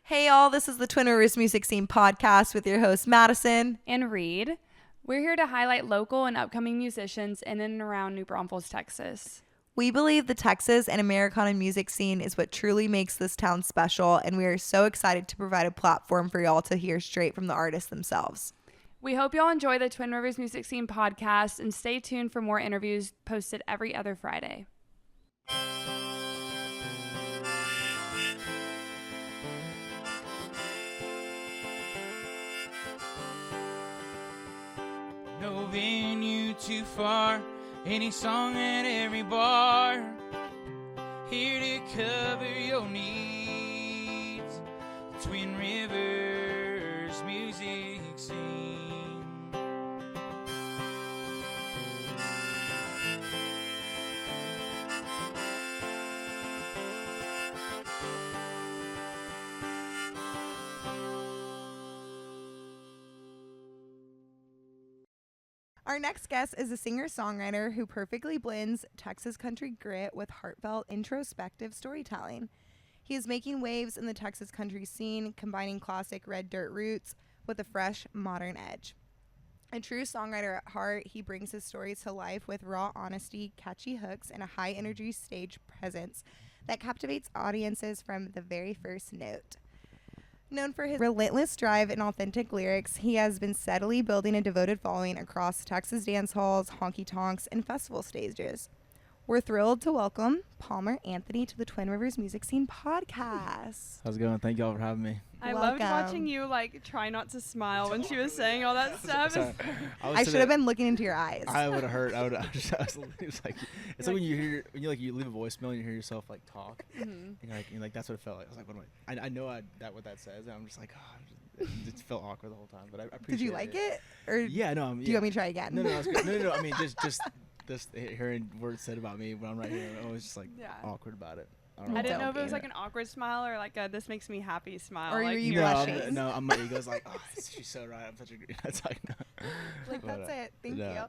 Hey y'all, this is the Twin Rivers Music Scene podcast with your host Madison and Reed. We're here to highlight local and upcoming musicians in and around New Braunfels, Texas. We believe the Texas and Americana music scene is what truly makes this town special, and we are so excited to provide a platform for y'all to hear straight from the artists themselves. We hope y'all enjoy the Twin Rivers Music Scene podcast and stay tuned for more interviews posted every other Friday. No venue too far, any song at every bar, here to cover your needs. Twin Rivers Music Scene. Our next guest is a singer-songwriter who perfectly blends Texas country grit with heartfelt, introspective storytelling. He is making waves in the Texas country scene, combining classic red dirt roots with a fresh, modern edge. A true songwriter at heart, he brings his stories to life with raw honesty, catchy hooks, and a high-energy stage presence that captivates audiences from the very first note. Known for his relentless drive and authentic lyrics, he has been steadily building a devoted following across Texas dance halls, honky-tonks, and festival stages. We're thrilled to welcome Palmer Anthony to the Twin Rivers Music Scene podcast. How's it going? Thank y'all for having me. I loved watching you try not to smile when she was saying all that stuff. I should have been looking into your eyes. I would have heard. It was like it's like when you leave a voicemail and you hear yourself talk, and you're like that's what it felt like. I was like, what am I know what that says, and I'm just like, oh, it just felt awkward the whole time. But I appreciate it. Did you like it? Or yeah, no. Do you want me to try again? No, it's good. No. I mean, just hearing words said about me when I'm right here, I'm always just awkward about it. I didn't know if it was an awkward smile or a this makes me happy smile. Or you blushing? No, my ego's like, oh, she's so right. I'm such a great. That's no. That's it. Thank you.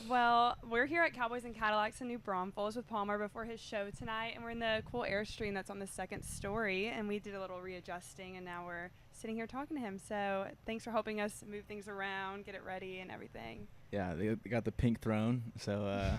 Well, we're here at Cowboys and Cadillacs in New Braunfels with Palmer before his show tonight, and we're in the cool Airstream that's on the second story, and we did a little readjusting, and now we're sitting here talking to him. So thanks for helping us move things around, get it ready, and everything. Yeah, they got the pink throne, so.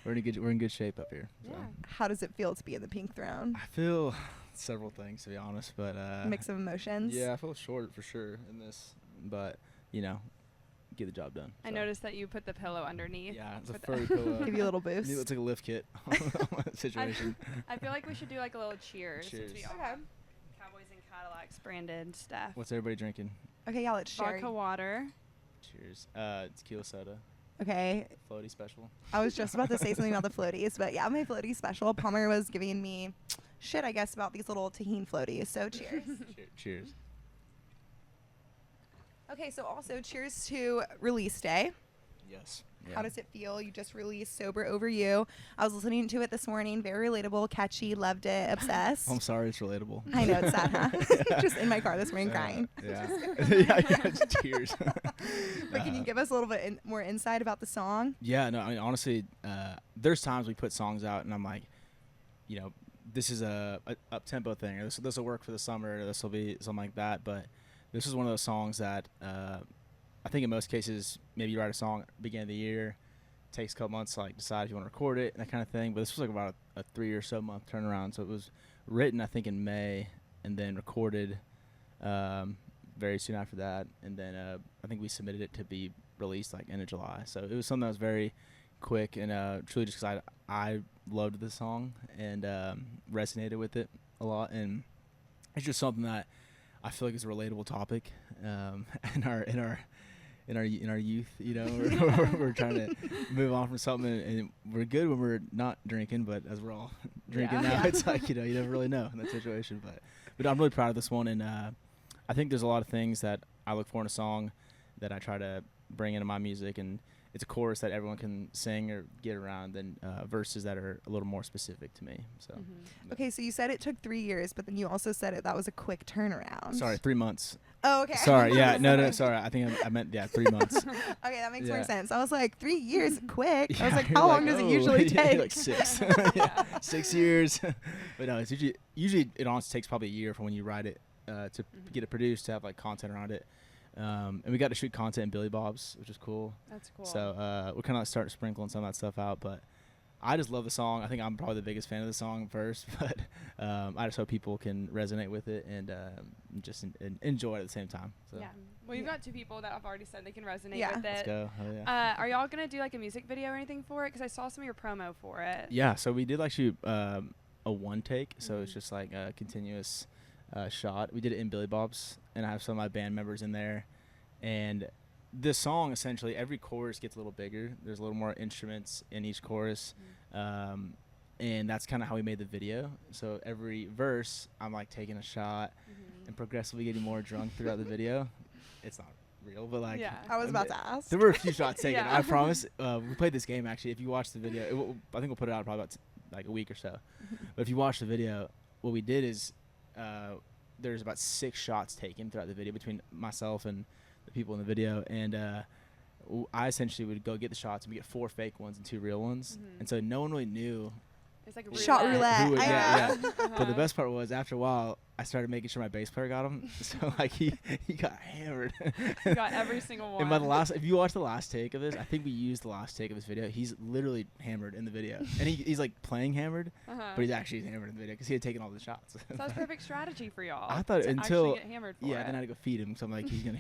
We're in good shape up here. So. Yeah. How does it feel to be in the pink throne? I feel several things, to be honest, but mix of emotions. Yeah, I feel short for sure in this, but get the job done. I noticed that you put the pillow underneath. Yeah, it's a furry pillow. Give you a little boost. It's like a lift kit situation. I feel like we should do a little cheers. Cheers. Since we all have Cowboys and Cadillacs branded stuff. What's everybody drinking? Okay, yeah, let's share. Vodka water. Cheers. Tequila soda. Okay. Floaty special. I was just about to say something about the floaties, but yeah, my floaty special. Palmer was giving me shit, I guess, about these little tahini floaties. So cheers. Cheers. Okay, so also cheers to release day. Yes. Yeah. How does it feel? You just released Sober Over You. I was listening to it this morning. Very relatable, catchy, loved it, obsessed. I'm sorry, it's relatable. I know, it's sad, huh? Just in my car this morning crying. Yeah. Yeah, tears. But can you give us a little bit more insight about the song? Yeah, no, I mean, honestly, there's times we put songs out and I'm like, this is a up-tempo thing, or this will work for the summer, or this will be something like that. But this is one of those songs that I think in most cases, maybe you write a song at the beginning of the year, takes a couple months to decide if you want to record it and that kind of thing. But this was about a 3 or so month turnaround. So it was written, I think, in May and then recorded very soon after that. And then I think we submitted it to be released end of July. So it was something that was very quick and truly just because I loved the song and resonated with it a lot. And it's just something that I feel like is a relatable topic in our youth, we're trying to move on from something, and we're good when we're not drinking, but as we're all drinking now, it's you never really know in that situation. But I'm really proud of this one, and I think there's a lot of things that I look for in a song that I try to bring into my music, and it's a chorus that everyone can sing or get around, than verses that are a little more specific to me. So. Okay, so you said it took 3 years, but then you also said that was a quick turnaround. Sorry, 3 months. Oh, okay. Sorry, yeah, no, sorry. I think I meant 3 months. Okay, that makes Yeah. more sense. I was like, 3 years, quick. I was Yeah, like, you're how long does it oh, usually yeah, take? like 6. Yeah, 6 years. But no, it's usually it honestly takes probably a year from when you write it to get it produced, to have like content around it. And we got to shoot content in Billy Bob's, which is cool. That's cool. So we're kind of like starting sprinkling some of that stuff out. But I just love the song. I think I'm probably the biggest fan of the song first, but I just hope people can resonate with it and just enjoy it at the same time. So. Yeah. Well, you've got 2 people that have already said they can resonate Yeah. with Let's it. go. Hell yeah. Are y'all gonna do like a music video or anything for it? Because I saw some of your promo for it. Yeah, so we did like shoot a one take, so it's just like a continuous shot. We did it in Billy Bob's, and I have some of my band members in there. And this song, essentially, every chorus gets a little bigger. There's a little more instruments in each chorus, and that's kind of how we made the video. So every verse, I'm like taking a shot and progressively getting more drunk throughout the video. It's not real, but like Yeah. I was about to ask. there were a few shots taken. Yeah. I promise. We played this game actually. If you watch the video, I think we'll put it out probably about like a week or so. But if you watch the video, what we did is there's about 6 shots taken throughout the video between myself and the people in the video, and I essentially would go get the shots, and we get 4 fake ones and 2 real ones, and so no one really knew. It's like a Shot roulette. Who would, I yeah, know. yeah. But the best part was after a while, I started making sure my bass player got them. So like he got hammered. You got every single one. And by the last, if you watch the last take of this, I think we used the last take of this video. He's literally hammered in the video, and he's like playing hammered, but he's actually hammered in the video because he had taken all the shots. So that's perfect strategy for y'all. I thought to until actually get hammered for yeah, it. then I had to go feed him. So I'm like, he's gonna.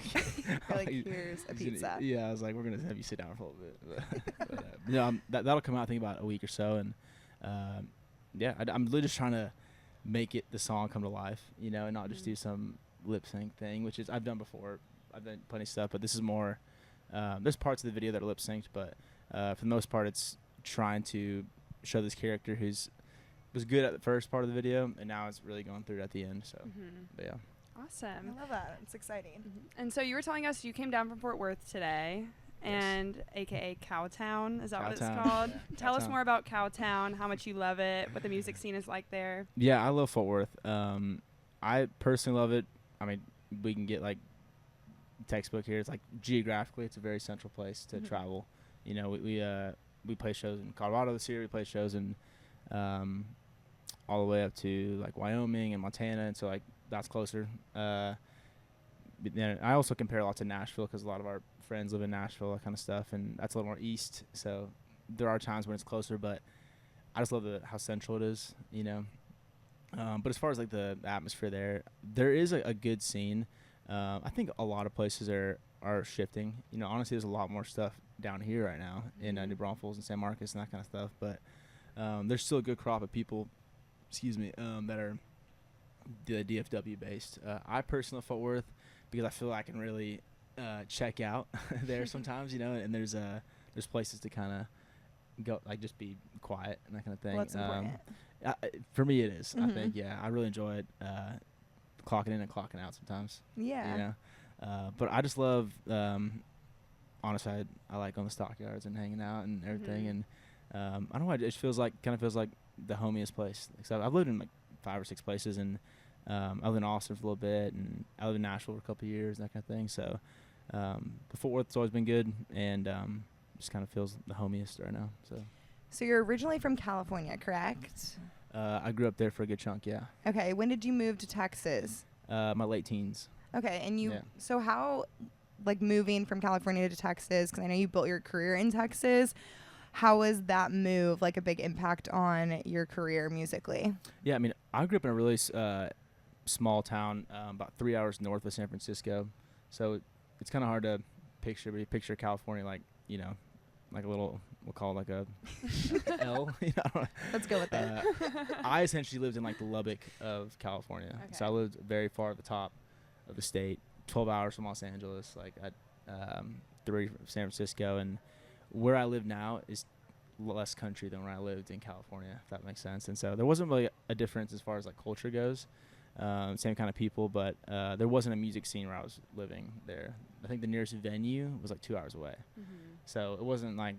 You're like, here's a he's pizza. yeah, I was like, we're gonna have you sit down for a little bit. But, yeah, that'll come out I think about a week or so, and yeah, I'm literally just trying to make the song come to life, and not just do some lip sync thing, which is I've done before. I've done plenty of stuff, but this is more. There's parts of the video that are lip synced, but for the most part, it's trying to show this character who's was good at the first part of the video, and now it's really going through it at the end. So, but yeah. Awesome. I love that. It's exciting. And so you were telling us you came down from Fort Worth today, and AKA Cowtown. Is that what it's Cowtown. called? Yeah. Tell us Cowtown. more about Cowtown, how much you love it, what the music scene is like there. Yeah, I love Fort Worth. I personally love it. I mean, we can get like textbook here. It's like geographically, it's a very central place to travel. We play shows in Colorado this year. We play shows in all the way up to like Wyoming and Montana, and so like that's closer. But then I also compare a lot to Nashville because a lot of our friends live in Nashville, that kind of stuff, and that's a little more east. So there are times when it's closer, but I just love how central it is, But as far as like the atmosphere there is a good scene. I think a lot of places are shifting. Honestly, there's a lot more stuff down here right now in New Braunfels and San Marcos and that kind of stuff. But there's still a good crop of people, that are the DFW based. I personally love Fort Worth because I feel I can really check out there sometimes, and there's places to kind of go, like just be quiet and that kind of thing. Well, that's important. For me, it is. I think, I really enjoy it. Clocking in and clocking out sometimes. Yeah. But I just love. Honestly, I like on the stockyards and hanging out and everything, and I don't know. It just feels like the homiest place. So I've lived in like 5 or 6 places, and I lived in Austin for a little bit, and I lived in Nashville for a couple of years, that kind of thing. So the Fort Worth's always been good, and just kind of feels the homiest right now. So you're originally from California, correct? I grew up there for a good chunk. Yeah. Okay. When did you move to Texas? My late teens. Okay. And Yeah. so how, like moving from California to Texas, because I know you built your career in Texas, how was that move like a big impact on your career musically? Yeah, I mean, I grew up in a really small town, about 3 hours north of San Francisco. So it's kind of hard to picture, but you picture California like, like a little, we'll call it like a L. I don't know. Let's go with it. I essentially lived in like the Lubbock of California. Okay. So I lived very far at the top of the state, 12 hours from Los Angeles, like at 3 from San Francisco. And where I live now is less country than where I lived in California, if that makes sense. And so there wasn't really a difference as far as like culture goes. Same kind of people, but there wasn't a music scene where I was living there. I think the nearest venue was like 2 hours away. So it wasn't like,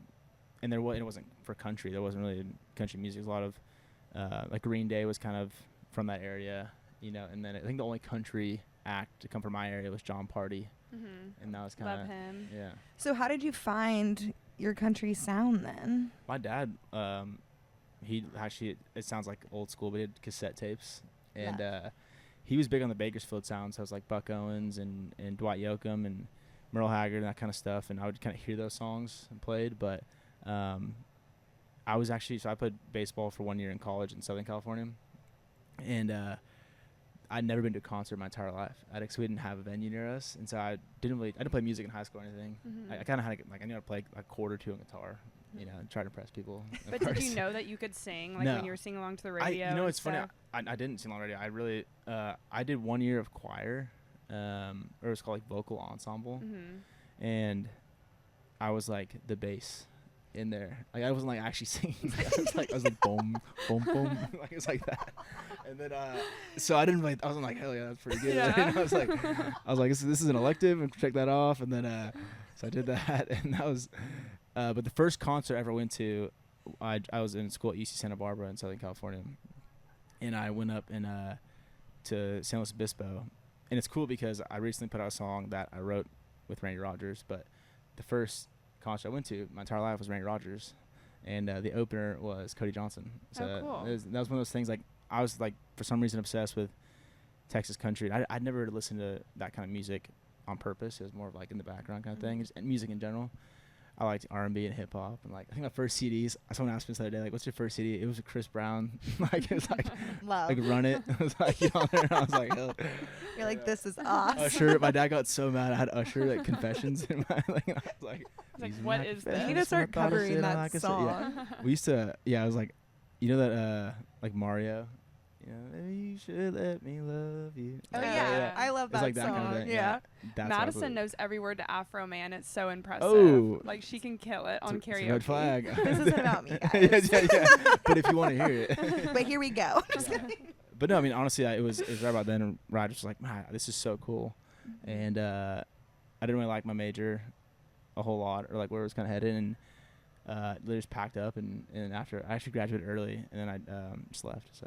and it wasn't for country. There wasn't really country music. There's a lot of like Green Day was kind of from that area, and then I think the only country act to come from my area was John Party, Mm-hmm. and that was kind Love of him. yeah. So how did you find your country sound then? My dad, he actually, it sounds like old school, but he had cassette tapes, and he was big on the Bakersfield sound, so it was like Buck Owens and Dwight Yoakam and Merle Haggard and that kind of stuff, and I would kind of hear those songs and played, but I was actually, so I played baseball for 1 year in college in Southern California, and I'd never been to a concert my entire life. We didn't have a venue near us, and so I didn't play music in high school or anything. Mm-hmm. I kind of had I knew how to play a chord or two on guitar, you know, and try to impress people. But did you know that you could sing, like No. when you were singing along to the radio? You know, and it's funny. stuff? I didn't sing on radio. I really, I did 1 year of choir, or it was called like vocal ensemble, Mm-hmm. and I was like the bass in there. Like I wasn't like actually singing. I was like boom, boom, boom. Like it was like that. And then so I didn't like. I wasn't like hell yeah, that's pretty good. Yeah. And I was like this is an elective, and check that off. And then so I did that, and that was. But the first concert I ever went to, I was in school at UC Santa Barbara in Southern California, and I went up to San Luis Obispo, and it's cool because I recently put out a song that I wrote with Randy Rogers, but the first concert I went to my entire life was Randy Rogers, and the opener was Cody Johnson. So Oh, cool. that was one of those things, like I was like for some reason obsessed with Texas country. I'd never listened to that kind of music on purpose. It was more of like in the background kind of thing, and music in general. I liked R&B and hip hop, and like I think my first CDs. Someone asked me this the other day, like, "What's your first CD?" It was a Chris Brown. Like it was like Love. like Run It. It was like, you know, and I was like, hell. You're like, this is awesome. Usher. My dad got so mad. I had Usher like Confessions in my like. And I was like, Like, "These are what my is You this?" need to confessions, start my thoughts, covering and all that good stuff." song. Yeah. We used to. Yeah, I was like, you know that like Mario. You know, maybe you should let me love you. Oh Yeah, yeah. yeah. I love It's that like that song. kind of thing. Yeah. That's Madison knows every word to Afro Man. It's so impressive. Oh. Like she can kill it on It's karaoke. a red flag. This isn't about me, yeah, guys. yeah. But if you want to hear it. But here we go. Just Yeah. kidding. But no, I mean honestly, it was right about then, and Rogers was like, "Man, this is so cool," and I didn't really like my major a whole lot, or like where it was kind of headed, and they just packed up, and after I actually graduated early, and then I just left.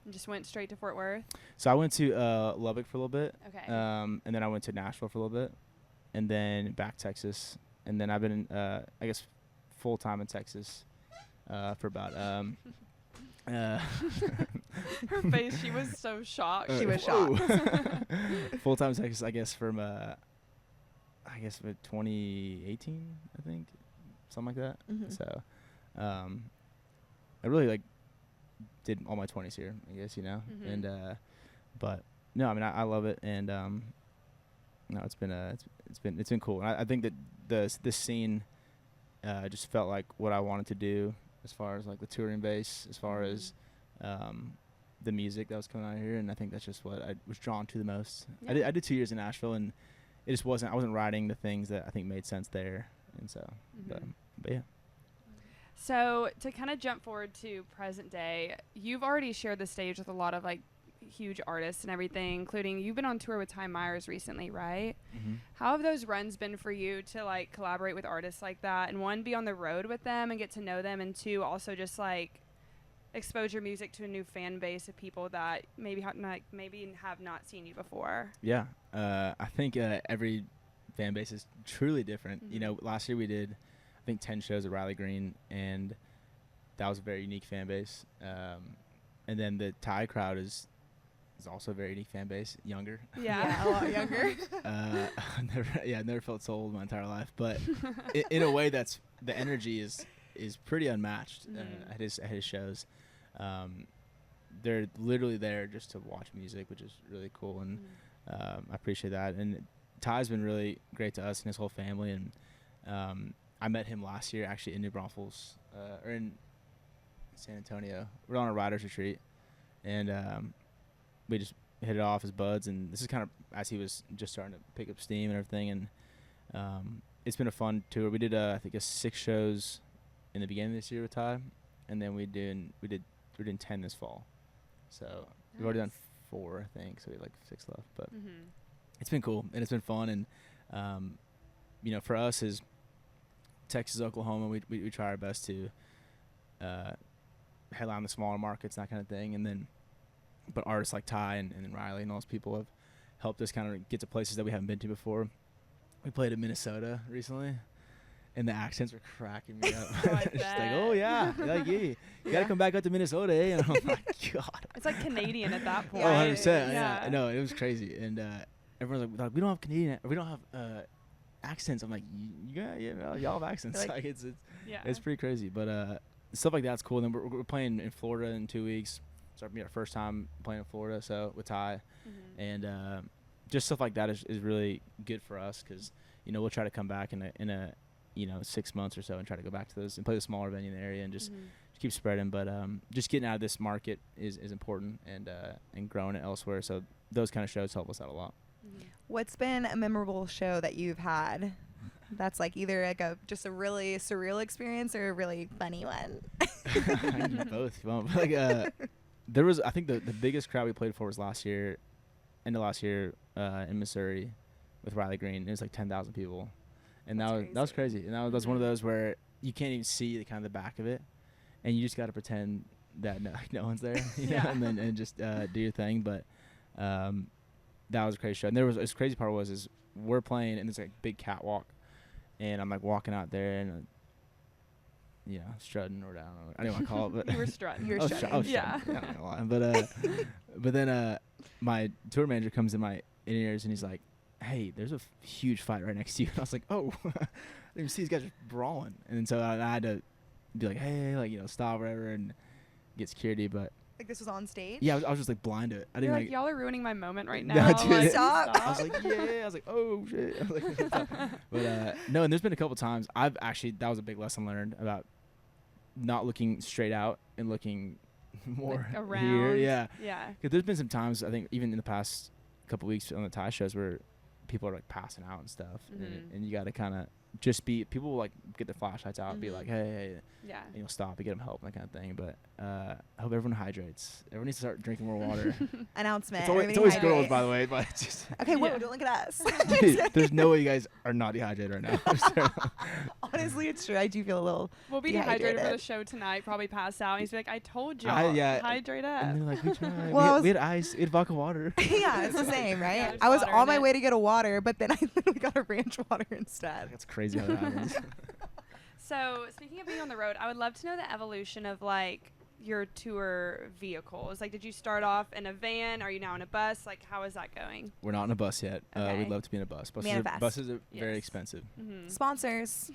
And just went straight to Fort Worth. So I went to Lubbock for a little bit, Okay. and then I went to Nashville for a little bit, and then back to Texas, and then I've been I guess full time in Texas for about Her face, she was so shocked. She was shocked. Full time in Texas, I guess from 2018, I think, something like that. Mhm. So, I really like did all my 20s here, I guess, you know, Mhm. and but no, I mean I love it, and no, it's been cool. And I think that this scene just felt like what I wanted to do as far as like the touring base, as far as the music that was coming out of here, and I think that's just what I was drawn to the most. Yeah. I did 2 years in Nashville, and it just I wasn't writing the things that I think made sense there, and so but yeah. So to kind of jump forward to present day, you've already shared the stage with a lot of like huge artists and everything, including you've been on tour with Ty Myers recently, right? Mm-hmm. How have those runs been for you to like collaborate with artists like that, and one, be on the road with them and get to know them, and two, also just like expose your music to a new fan base of people that maybe have not seen you before? Yeah, I think every fan base is truly different. You know, last year we did, I think, 10 shows at Riley Green, and that was a very unique fan base. And then the Thai crowd is also a very unique fan base, younger. Yeah. A lot younger. I've never felt so old my entire life, but in a way that's the energy is pretty unmatched at his shows. They're literally there just to watch music, which is really cool, and I appreciate that. And Ty's been really great to us and his whole family, and I met him last year actually in New Braunfels, or in San Antonio. We're on a writer's retreat, and we just hit it off as buds, and this is kind of as he was just starting to pick up steam and everything, and it's been a fun tour. We did I think 6 shows in the beginning of this year with Ty, and then we're doing 10 this fall. So we've already done 4, I think, so we have like 6 left, but it's been cool and it's been fun, and you know, for us is Texas, Oklahoma, we try our best to headline the smaller markets, that kind of thing, and then but artists like Ty and Riley and all those people have helped us kind of get to places that we haven't been to before. We played in Minnesota recently, and the accents were cracking me up. Just like, oh yeah, like you gotta come back up to Minnesota, eh? And I'm like, God. It's like Canadian at that point. Oh, 100%. Yeah. No, it was crazy, and everyone's like, we don't have Canadian, we don't have accents. I'm like, y'all have accents. Like it's pretty crazy, but stuff like that's cool. And then we're playing in Florida in 2 weeks. So it'll be our first time playing in Florida, so with Ty, and just stuff like that is really good for us because we'll try to come back in a 6 months or so and try to go back to those and play the smaller venue in the area and just keep spreading. But just getting out of this market is important and growing it elsewhere. So those kind of shows help us out a lot. What's been a memorable show that you've had that's like either like just a really surreal experience or a really funny one? I can do both if you want. But there was, I think the biggest crowd we played for was end of last year in Missouri with Riley Green. It was like 10,000 people, and that was crazy. And that was one of those where you can't even see the kind of the back of it, and you just got to pretend that no one's there, and just do your thing. But that was a crazy show. And this crazy part was we're playing and there's like big catwalk, and I'm like walking out there and strutting or down. I didn't want to call it, but you were strutting. You were strutting. I was yeah. strutting. I'm not gonna lie. But then my tour manager comes in my ears and he's like, "Hey, there's a huge fight right next to you." And I was like, "Oh," I didn't even see these guys just brawling. And so I had to be like, "Hey, stop, whatever," and get security. But Like this was on stage? yeah, I was just like blind to it. I didn't You're like, y'all are ruining my moment right No, now. dude. Like, Stop. I was like, yeah. I was like, oh shit. I was like, but no, and there's been a couple times that was a big lesson learned about not looking straight out and looking more like around. here. Yeah. Yeah. Because there's been some times, I think, even in the past couple weeks on the Thai shows where people are like passing out and stuff, and you got to kind of just people will like get their flashlights out and be like, hey, Yeah. and stop and get them help and that kind of thing. But I hope everyone hydrates. Everyone needs to start drinking more water. Announcement. It's always Everybody girls, hydrate. by the way. But it's just Okay, whoa, Yeah. don't look at us. dude, there's no way you guys are not dehydrated right now. Honestly, it's true. I do feel a little We'll be dehydrated for the dehydrated. show tonight, probably pass out. And he's like, I told you, Yeah. hydrate up. And they're like, we tried. Well, we had ice. We had vodka water. Yeah, it's the same, right? Yeah, there's I was water on in my it. way to get a water, but then I literally got a ranch water instead. That's crazy how that happens. So, speaking of being on the road, I would love to know the evolution of like your tour vehicles. Like, did you start off in a van? Are you now in a bus? Like, how is that going? We're not in a bus yet. Okay. We'd love to be in a bus. Manifest. Buses are very Yes. expensive. Sponsors.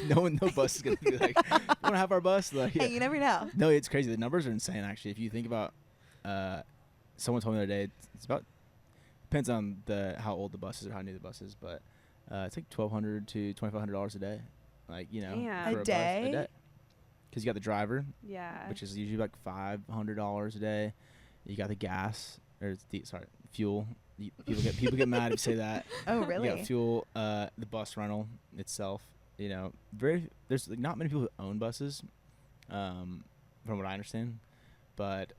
no bus is going to be like, you want to have our bus? Like, Hey, you never know. No, it's crazy. The numbers are insane, actually. If you think about, someone told me the other day, it's about, depends on how old the bus is or how new the bus is, but it's like $1,200 to $2,500 a day. Like, Damn. for A a day? bus. Because you got the driver, Yeah. which is usually like $500 a day. You got the gas, or fuel. People get mad if you say that. Oh, really? You got fuel, the bus rental itself. There's like, not many people who own buses, from what I understand, but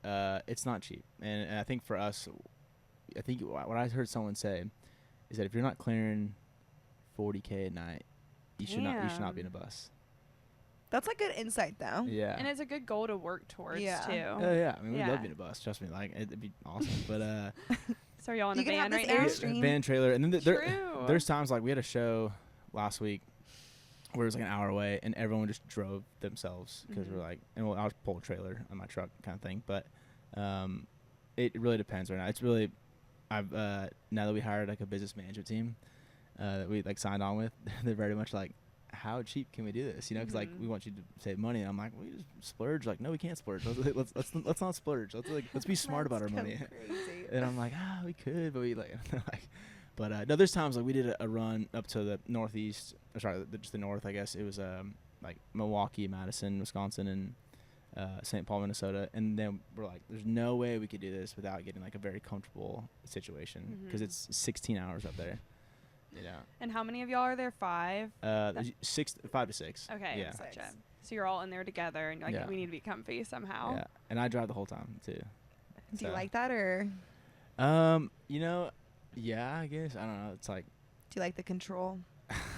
it's not cheap. And I think for us, I think what I heard someone say is that if you're not clearing $40K a night, you should not be in a bus. That's like good insight, though. Yeah. And it's a good goal to work towards Yeah. too. Oh yeah, I mean, we Yeah. love being in a bus. Trust me, like it'd be awesome. But So are y'all in You a can have van this right now? Airstream. van trailer, and then True. there's times like we had a show last week where it was like an hour away, and everyone just drove themselves because we're like, and I was pull a trailer on my truck kind of thing. But it really depends right now. It's really now that we hired like a business management team that we like signed on with, they're very much like, how cheap can we do this? Because like we want you to save money. And I'm like, we just splurge. Like, no, we can't splurge. Let's not splurge. Let's be smart about our money. Crazy. And I'm like, we could, but we like, but no, there's times like we did a run up to the northeast. Just the north, I guess. It was like Milwaukee, Madison, Wisconsin, and St. Paul, Minnesota. And then we're like, there's no way we could do this without getting like a very comfortable situation because it's 16 hours up there. And how many of y'all are there? 5? There's 5 to 6. Okay. Yeah. Gotcha. So you're all in there together, and you're like, Yeah. we need to be comfy somehow. Yeah. And I drive the whole time too. Do you like that, or Yeah, I guess. I don't know. It's like, do you like the control?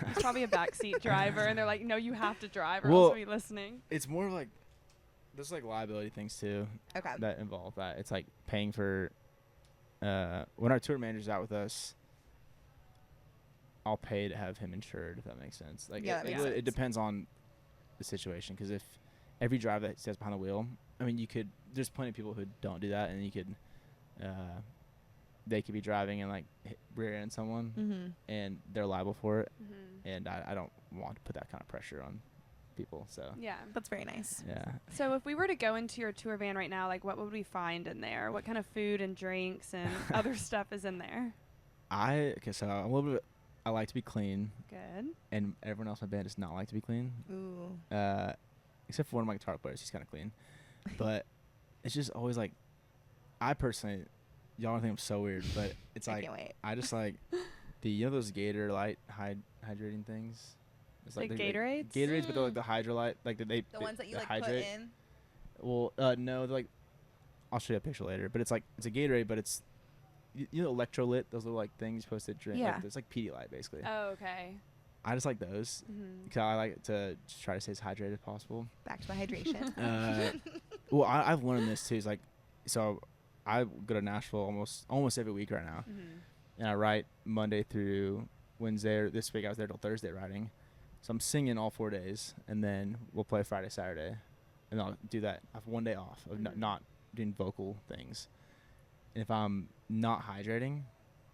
He's probably a backseat driver, and they're like, no, you have to drive, or Well, else we'll be listening. it's more like, there's like liability things too Okay. that involve that. It's like paying for when our tour manager's out with us, I'll pay to have him insured, if that makes sense. Like, Yeah, that makes sense. it depends on the situation. Because if every driver that sits behind the wheel, I mean, there's plenty of people who don't do that, and you could, they could be driving and like rear end someone, and they're liable for it. And I don't want to put that kind of pressure on people. So Yeah. That's very nice. yeah. So if we were to go into your tour van right now, like what would we find in there? What kind of food and drinks and other stuff is in there? So I'm a little bit. I like to be clean, Good. and everyone else in my band does not like to be clean. Ooh. Except for one of my guitar players, he's kind of clean. But it's just always like, I personally, y'all think I'm so weird, but it's I like can't wait. I just like those Gator Light hydrating things. It's Like they're Gatorades? Gatorades, but they're like the Hydrolite, like The ones that you like hydrate. put in. Well, no, they're like, I'll show you a picture later. But it's a Gatorade, but it's you know electrolyte, those little like things you're supposed to drink. Yeah. Like, it's like Pedialyte basically. Oh, okay. I just like those. Because I like to just try to stay as hydrated as possible. Back to my hydration. Well, I've learned this too. Is like, so I go to Nashville almost every week right now, and I write Monday through Wednesday. Or this week I was there till Thursday writing, so I'm singing all 4 days, and then we'll play Friday, Saturday, and I'll do that. I have 1 day off of not doing vocal things, and if I'm not hydrating,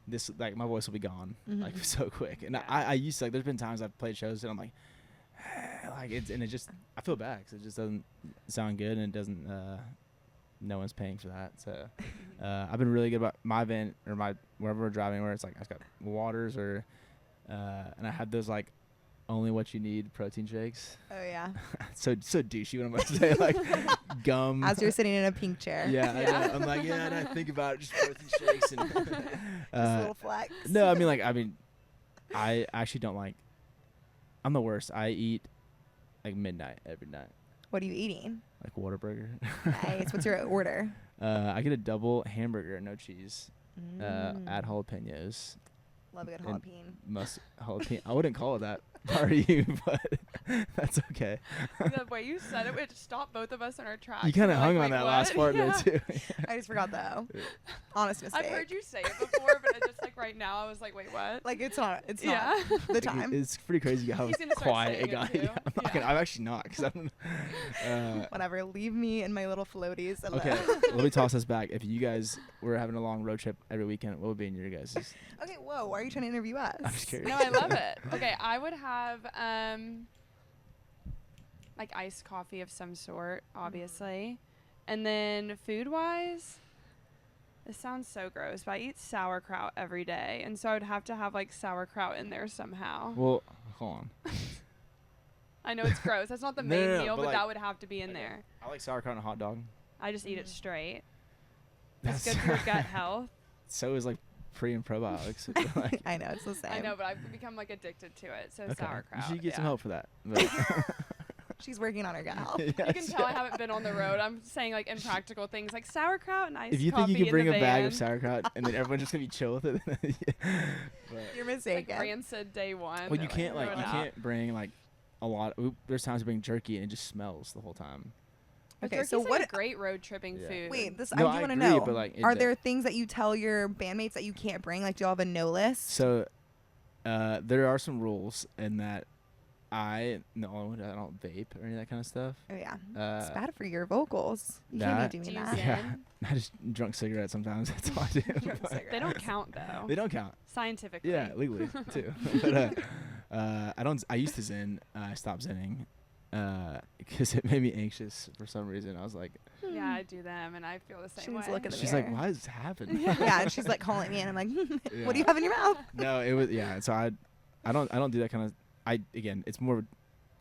this like my voice will be gone like so quick. And I used to like. There's been times I've played shows and I'm like, like it's and it just I feel bad because it just doesn't sound good and it doesn't. No one's paying for that, so I've been really good about my van or my wherever we're driving where it's like I've got waters or and I had those like only what you need protein shakes. Oh yeah. so douchey when I'm about to say like gum. As you're sitting in a pink chair. Yeah, I know. I'm like, yeah, I didn't think about it. Just protein shakes and Just a little flex. no, I mean, I actually don't like. I'm the worst. I eat like midnight every night. What are you eating? Like Whataburger. Nice. What's your order? I get a double hamburger, no cheese, add jalapenos. Love a good and jalapeno. Jalapeno. I wouldn't call it that. Are you? But that's okay. The way you said it would stop both of us in our tracks. You kind We're of like, hung on "Wait, that what?" last part Yeah. there too. I just forgot the O. Honest mistake. I've heard you say it before, but it just like right now I was like, wait, what? Like it's not Yeah. the time. It's pretty crazy how He's gonna start quiet saying it got. it too. I'm actually not because I'm. Whatever. Leave me and my little floaties alone. Okay, let me toss this back. If you guys were having a long road trip every weekend, what would be in your guys'? Okay, whoa. Why are you trying to interview us? I'm just curious. No, I love it. Okay, I would have like iced coffee of some sort, obviously. And then food-wise, this sounds so gross, but I eat sauerkraut every day, and so I would have to have like sauerkraut in there somehow. Well, hold on. I know it's gross. That's not the No, main no, no, meal, but but like- that would have to be in Okay. there. I like sauerkraut and a hot dog. I just eat it straight. That's It's good for your gut health. So is like pre and probiotics. Like, I know it's the same. I know, but I've become like addicted to it. So okay. sauerkraut. You should get some yeah. help for that. But She's working on her gut health. You can tell I haven't been on the road. I'm saying like impractical things like sauerkraut and iced if you coffee think you can bring in a the bag of van. sauerkraut and then everyone's just gonna be chill with it, but, You're Like mistaken. rancid day one. well, They're you can't throw like it you out. can't bring like a lot. There's times you bring jerky and it just smells the whole time. But Okay, turkey's so like what- a great road tripping Yeah. food. Wait, this No, I do I want to agree, know. but, like, it are d- there things that you tell your bandmates that you can't bring? Like, do you have a no list? So there are some rules in that I don't vape or any of that kind of stuff. Oh yeah, Uh, it's bad for your vocals. You that- can't be Do doing you that. zen? Yeah. I just drunk cigarettes sometimes. That's all I do. Drunk But cigarettes. They don't count though. they don't count. Scientifically. Yeah, legally too. But I don't. I used to zen. I stopped zenning because it made me anxious for some reason. I was like, Yeah, I do them, and I feel the same She needs way. to look in the she's mirror. like, why does this happen? Yeah, and she's like calling me, and I'm like, Yeah. what do you have in your mouth? No, it was So I don't do that kind of. Again, it's more.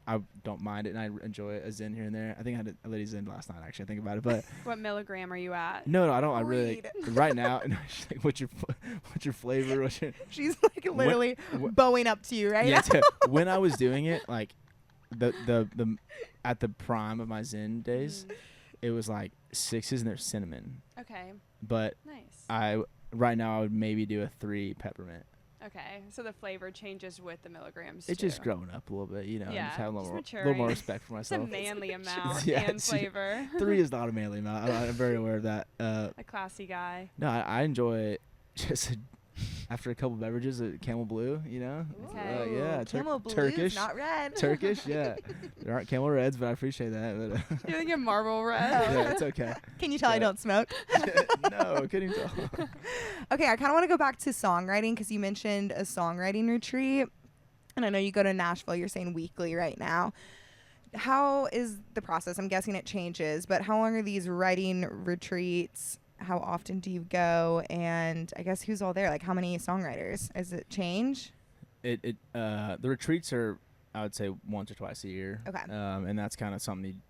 I don't mind it, and I enjoy a zen here and there. I think I had a lady zen last night. Actually, I think about it, but What milligram are you at? no, I don't. I really Weed. right now. No, she's like, what's your flavor? What's your She's like literally what- bowing up to you right yeah. now. So when I was doing it, like the at the prime of my zen days, it was like 6s and there's cinnamon. Okay. But Nice. right now I would maybe do a 3 peppermint. Okay, so the flavor changes with the milligrams. It's too. just growing up a little bit, you know. Yeah, just have a just little more maturing. respect for It's a myself. manly amount Yeah, and flavor. 3 is not a manly amount. I'm very aware of that. A classy guy. No, I enjoy just after a couple beverages at Camel Blue, you know. Okay. Yeah, Camel Blues, Turkish, not red. Turkish, yeah. There aren't Camel Reds, but I appreciate that. But, You're thinking Marble Red. yeah, it's okay. Can you tell I don't smoke? No, couldn't tell. Okay, I kind of want to go back to songwriting because you mentioned a songwriting retreat. And I know you go to Nashville, you're saying weekly right now. How is the process? I'm guessing it changes, but how long are these writing retreats? How often do you go? And I guess who's all there? Like how many songwriters? Does it change? The retreats are, I would say, once or twice a year. Okay. And that's kind of something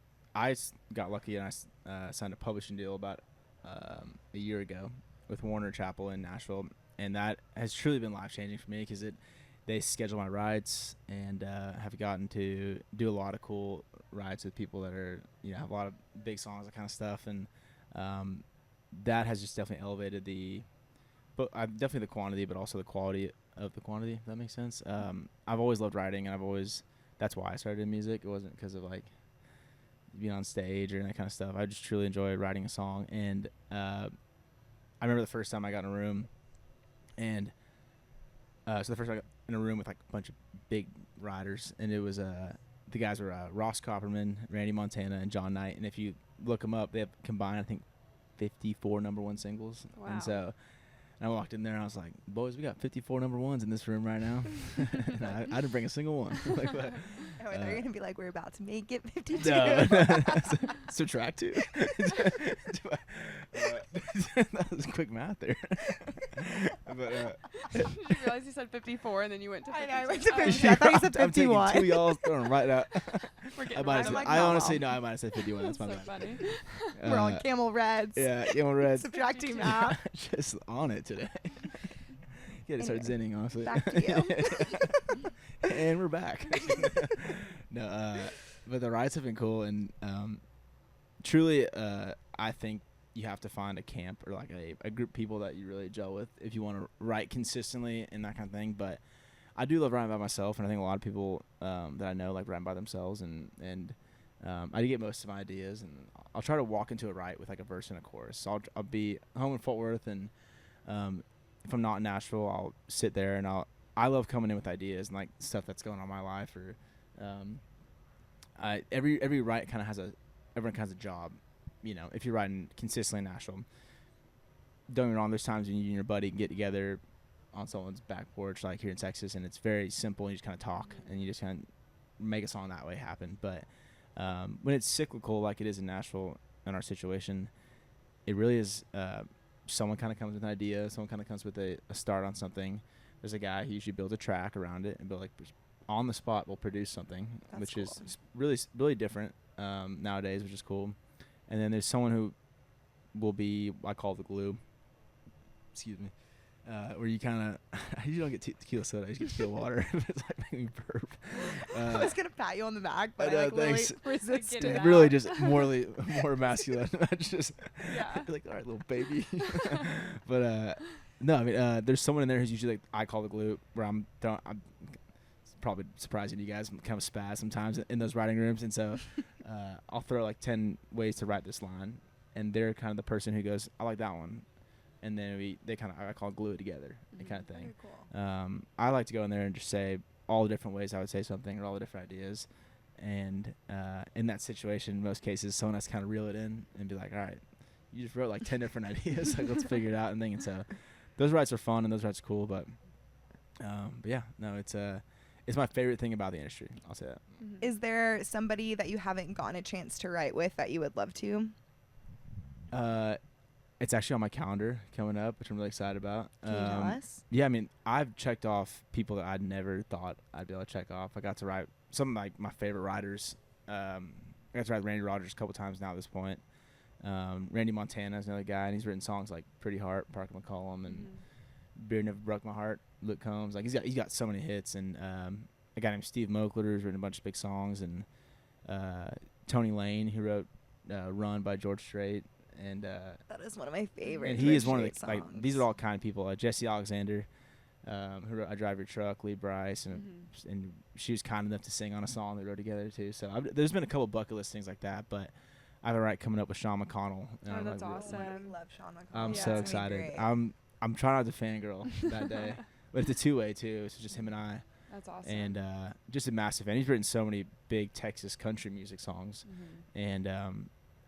got lucky and I signed a publishing deal about a year ago with Warner Chapel in Nashville, and that has truly been life changing for me because they schedule my rides and have gotten to do a lot of cool rides with people that are, you know, have a lot of big songs, that kind of stuff, and that has just definitely elevated definitely the quantity, but also the quality of the quantity. If that makes sense. I've always loved writing, and that's why I started in music. It wasn't because of like being on stage or that kind of stuff. I just truly enjoy writing a song, and I remember the first time I got in a room, and so the first time I got in a room with like a bunch of big writers, and it was the guys were Ross Copperman, Randy Montana, and John Knight, and if you look them up, they have combined I think 54 #1 singles. Wow. And so I walked in there and I was like, boys, we got 54 #1s in this room right now. And I didn't bring a single one. Like, but, Oh, they're going to be like, we're about to make it 52. no. Subtract 2. That was quick math there. But Did you realize you said 54 and then you went to 52? I know, I went to 52. I thought you said I'm taking 51. 2 y'all, throwing them right out. We're getting I might have right said, on like, I no. honestly, no, I might have said 51. That's my so bad. funny. We're on Camel Reds. Yeah, Camel Reds. Subtracting math. Just on it today. Yeah, to start zinning, honestly. Back to you. And we're back. No, but the rides have been cool, and truly, I think you have to find a camp or like a group of people that you really gel with if you want to write consistently and that kind of thing. But I do love writing by myself, and I think a lot of people that I know like writing by themselves, and I do get most of my ideas, and I'll try to walk into it right with like a verse and a chorus. So I'll be home in Fort Worth, and if I'm not in Nashville, I'll sit there and I love coming in with ideas and like stuff that's going on in my life, or every write kind of everyone has a job, you know. If you're writing consistently in Nashville, don't get me wrong, there's times when you and your buddy can get together on someone's back porch like here in Texas, and it's very simple, and you just kind of talk and you just kind of make a song that way happen. But when it's cyclical like it is in Nashville in our situation, it really is someone kind of comes with an idea, someone kind of comes with a start on something. There's a guy who usually builds a track around it and on the spot will produce something. That's which cool. is really different nowadays, which is cool. And then there's someone who will be, I call the glue, excuse me, where you kind of, you don't get tequila soda, you just get tequila water. It's like making me burp. I was going to pat you on the back, but know, I like really thanks. resisted. Get it Really out. just more masculine. Just Yeah. like, all right, little baby. But no, I mean, there's someone in there who's usually like, I call the glue, where I'm it's probably surprising to you guys, I'm kind of spaz sometimes in those writing rooms, and so I'll throw like 10 ways to write this line, and they're kind of the person who goes, I like that one, and then I call glue it together, that kind of thing. Very cool. I like to go in there and just say all the different ways I would say something, or all the different ideas, and in that situation, in most cases, someone has to kind of reel it in and be like, all right, you just wrote like 10 different ideas, like let's figure it out and thing. And so those writes are fun and those writes are cool, but yeah, no, it's my favorite thing about the industry. I'll say that. Mm-hmm. Is there somebody that you haven't gotten a chance to write with that you would love to? It's actually on my calendar coming up, which I'm really excited about. Can you tell us? Yeah, I mean, I've checked off people that I'd never thought I'd be able to check off. I got to write some of my favorite writers. I got to write with Randy Rogers a couple times now at this point. Randy Montana is another guy, and he's written songs like Pretty Heart, Parker McCollum, and Beer Never Broke My Heart, Luke Combs. Like he's got so many hits, and a guy named Steve Mokler who's written a bunch of big songs, and Tony Lane, who wrote Run by George Strait, and That is one of my favorites. and he is one of the, like, these are all kind of people. Jesse Alexander, who wrote I Drive Your Truck, Lee Bryce, and Mm-hmm. and she was kind enough to sing on a song they wrote together too. So there's been a couple bucket list things like that, but I have a right coming up with Sean McConnell. And Oh, I'm that's like, awesome. We love Sean McConnell. I'm Yeah. so It's gonna be excited. great. I'm trying not to fangirl that day, but it's a two-way too. It's just him and I, That's awesome. and just a massive fan. He's written so many big Texas country music songs, Mm-hmm. and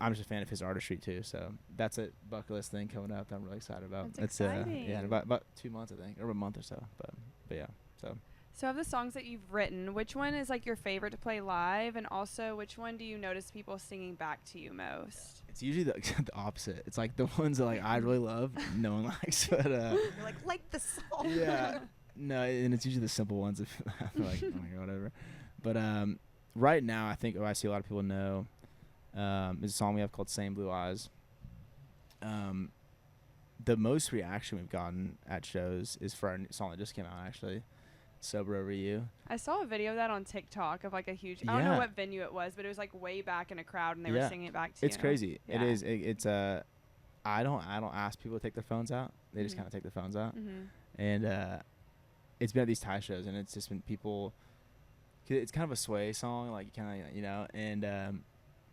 I'm just a fan of his artistry too. So that's a bucket list thing coming up that I'm really excited about. That's It's exciting. yeah, in about 2 months I think, or a month or so. But yeah, so. So of the songs that you've written, which one is like your favorite to play live, and also which one do you notice people singing back to you most? It's usually the, the opposite. It's like the ones that like I really love, no one likes. But You're like the song. yeah, no, and it's usually the simple ones. If I'm like, oh my God, whatever. But right now, I think I see a lot of people know is a song we have called "Same Blue Eyes." The most reaction we've gotten at shows is for our new song that just came out, actually, "Sober Over You." I saw a video of that on TikTok of like a huge, I don't Yeah. know what venue it was, but it was like way back in a crowd and they were Yeah. singing it back to you. It's crazy. Yeah. It is. It's I don't ask people to take their phones out. They just Mhm. kind of take their phones out. Mm-hmm. And it's been at these Thai shows, and it's just been people. 'Cause it's kind of a sway song, like kind of and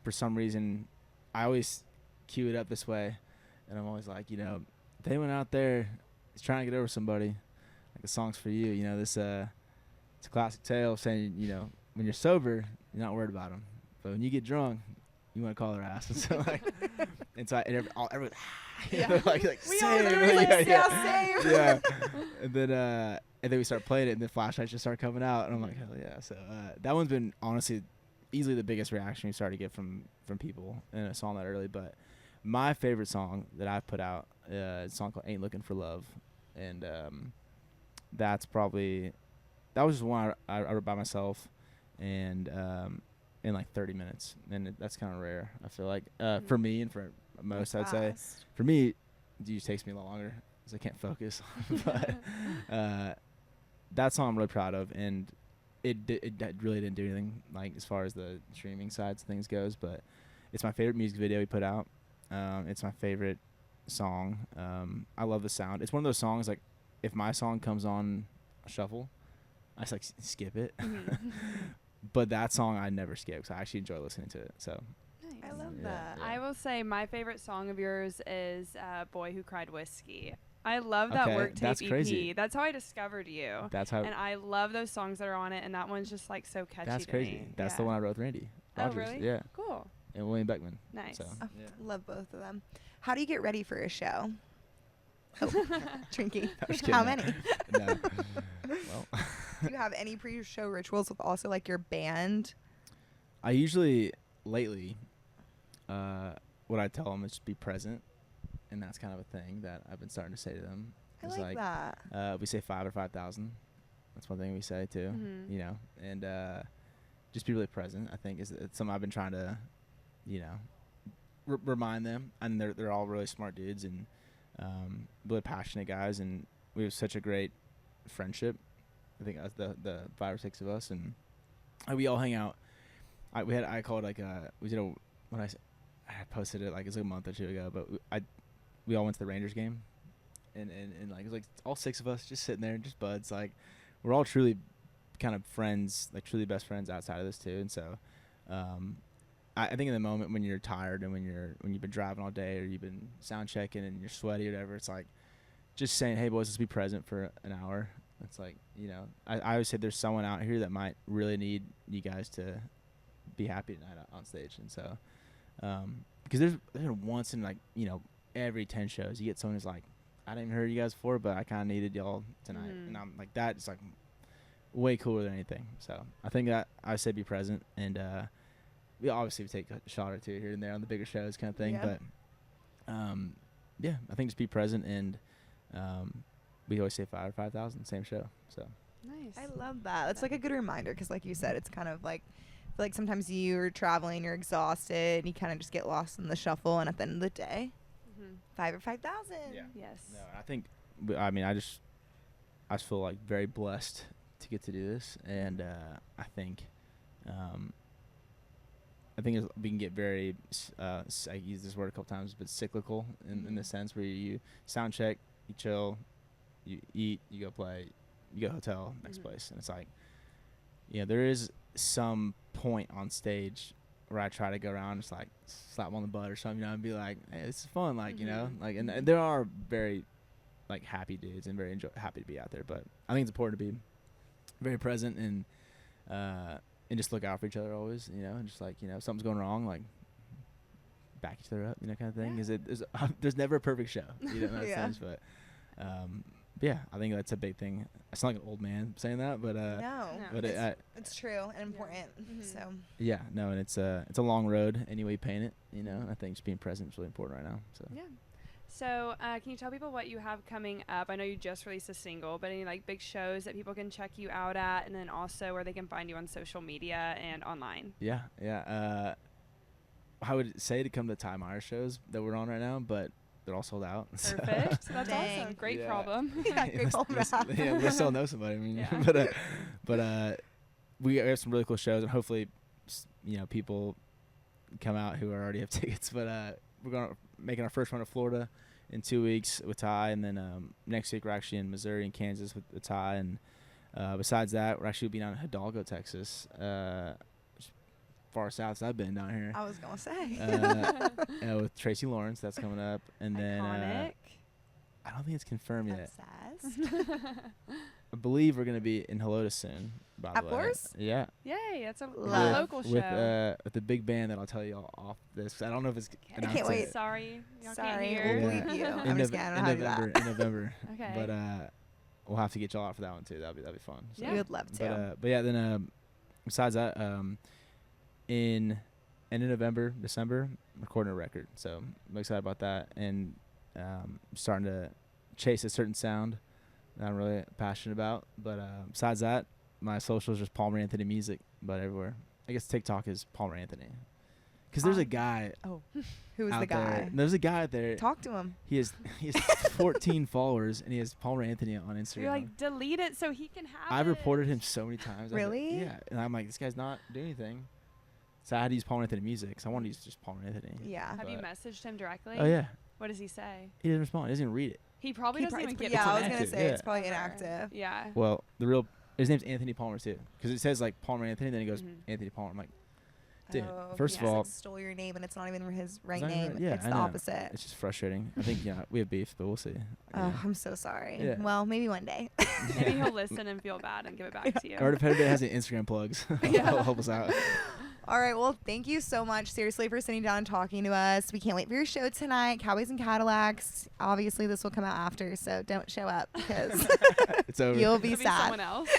for some reason, I always cue it up this way, and I'm always like, if anyone out there is trying to get over somebody, like the song's for you. This it's a classic tale of saying, when you're sober, you're not worried about them, but when you get drunk, you want to call their ass. And so like, everyone, Yeah. like We all same, literally like, yeah. same. Yeah. And then we start playing it, and the flashlights just start coming out, and I'm like, hell yeah. So that one's been honestly easily the biggest reaction we started to get from people in a song that early. But my favorite song that I've put out is a song called "Ain't Looking for Love," and that was just one I wrote by myself, and in like 30 minutes, and that's kind of rare. I feel like for me and for most, I'd say. Fast. For me, it usually takes me a lot longer because I can't focus. But that song I'm really proud of, and it really didn't do anything like as far as the streaming sides of things goes. But it's my favorite music video we put out. It's my favorite song. I love the sound. It's one of those songs like if my song comes on shuffle, I just like skip it. Mhm. But that song I never skip because I actually enjoy listening to it. So I love Yeah, that. yeah. I will say my favorite song of yours is "Boy Who Cried Whiskey." I love that Okay, work tape that's EP. crazy. That's how I discovered you. that's how. And I love those songs that are on it, and that one's just like so catchy. That's to crazy. me. That's the Yeah. one I wrote with Randy Oh, Rogers. really? Yeah, Cool. and William Beckman. Nice. So Oh, yeah. Love both of them. How do you get ready for a show? Oh, Trinky. I'm just How kidding, many? No. Well, Do you have any pre-show rituals with also like your band? I usually lately, what I tell them is just be present, and that's kind of a thing that I've been starting to say to them. I It's like that. We say 5 or 5,000. That's one thing we say too. Mhm. And just be really present. I think is it's something I've been trying to, remind them. And they're all really smart dudes and really passionate guys, and we have such a great friendship. I think that's the 5 or 6 of us, and we all hang out. I called like we did I posted it like it was like a month or two ago, but we all went to the Rangers game, and like it was like all 6 of us just sitting there, just buds. Like we're all truly kind of friends, like truly best friends outside of this too. And so I think in the moment when you're tired and when you've been driving all day or you've been sound checking and you're sweaty or whatever, it's like just saying, hey boys, let's be present for an hour. It's like, I always say there's someone out here that might really need you guys to be happy tonight on stage. And so because there's once in like every 10 shows you get someone who's like, I didn't even heard you guys before, but I kind of needed y'all tonight. Mhm. And I'm like, that is like way cooler than anything. So I think that I say be present, and we obviously take a shot or two here and there on the bigger shows kind of thing. Yeah. But yeah, I think just be present, and we always say 5 or 5,000, same show. So Nice. I love that. That's like a good reminder because, like you said, it's kind of like I feel like sometimes you're traveling, you're exhausted, and you kind of just get lost in the shuffle. And at the end of the day, Mhm. 5 or 5,000. Yeah. Yes. no, I think I just feel like very blessed to get to do this, and I think we can get very I use this word a couple times, but cyclical in the sense where you sound check, you chill, you eat, you go play, you go hotel, next place. And it's like, there is some point on stage where I try to go around and just like slap 'em on the butt or something, and be like, hey, this is fun, like, like, and there are very like happy dudes and very happy to be out there, but I think it's important to be very present and just look out for each other always, and just like, if something's going wrong, like back each other up, kind of thing. There's never a perfect show, in that sense, but yeah, I think that's a big thing. I sound like an old man saying that, but No, but it's true and important. So yeah, no, and it's a long road any way you paint it, and I think just being present is really important right now. So yeah. So can you tell people what you have coming up? I know you just released a single, but any like big shows that people can check you out at, and then also where they can find you on social media and online. Yeah. I would say to come to Ty Meyer shows that we're on right now, but they're all sold out. Perfect. That's Dang. awesome. Great Yeah. problem. yeah, great problem to have. Yeah, we still know somebody. I mean, Yeah. but we have some really cool shows, and hopefully, people come out who already have tickets. But we're making our first run to Florida in 2 weeks with Ty, and then next week we're actually in Missouri and Kansas with Ty, and besides that, we're actually being out in Hidalgo, Texas. Far south as I've been down here. I was gonna say. With Tracy Lawrence, that's coming up, and then Iconic. I don't think it's confirmed yet. Obsessed. I believe we're gonna be in Helotes soon. By the way, Outdoors? yeah, Yay, that's a Love. local show. with the big band that I'll tell you all off this. I don't know if it's. I can't announced wait. yet. Sorry. Y'all Sorry, can't we'll hear. bleep you. In I'm just kidding. I don't know how to do November. that. In November. Okay. But we'll have to get y'all out for that one too. That'd be fun. So. Yeah. We would love to. But yeah, then besides that, in end of November, December, I'm recording a record. So I'm excited about that, and starting to chase a certain sound that I'm really passionate about. But besides that, my social is just Palmer Anthony Music, but everywhere. I guess TikTok is Palmer Anthony. Because there's a guy Who's out the guy? there. There's a guy out there. Talk to him. He has 14 followers, and he has Palmer Anthony on Instagram. You're like, delete it so he can have I've it. reported him so many times. Really? Yeah. And I'm like, this guy's not doing anything. So I had to use Palmer Anthony Music, so I wanted to use just Palmer Anthony. Yeah. Have you But- messaged him directly? Oh, yeah. What does he say? He doesn't respond. He doesn't even read it. He probably doesn't even get Yeah, I was back. gonna inactive, say yeah. it's probably Ever. inactive. Yeah. Well, his name's Anthony Palmer, too. Because it says, like, Palmer Anthony, then he goes, Anthony Palmer. I'm like, dude, first he of all, just, like, stole your name, and it's not even his right not even name. right- yeah, it's I the know. opposite. it's just frustrating. I think, we have beef, but we'll see. Oh, I'm so sorry. Yeah. Well, maybe one day. Maybe he'll listen and feel bad and give it back to you. Or if anybody has any Instagram plugs, help us out. All right. Well, thank you so much, seriously, for sitting down and talking to us. We can't wait for your show tonight, Cowboys and Cadillacs. Obviously, this will come out after, so don't show up because It's over. you'll be It'll be sad. someone else.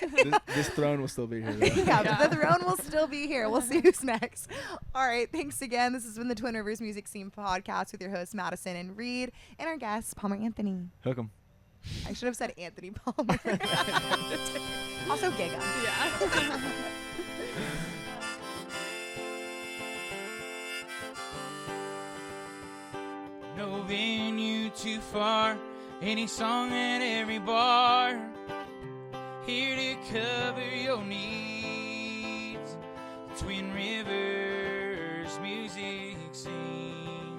this throne will still be here, though. Yeah, Yeah. but the throne will still be here. We'll see who's next. All right. Thanks again. This has been the Twin Rivers Music Scene Podcast with your hosts, Madison and Reed, and our guest, Palmer Anthony. Hook 'em. I should have said Anthony Palmer. Also, gig 'em. Yeah. No venue too far, any song at every bar. Here to cover your needs. Twin Rivers Music Scene.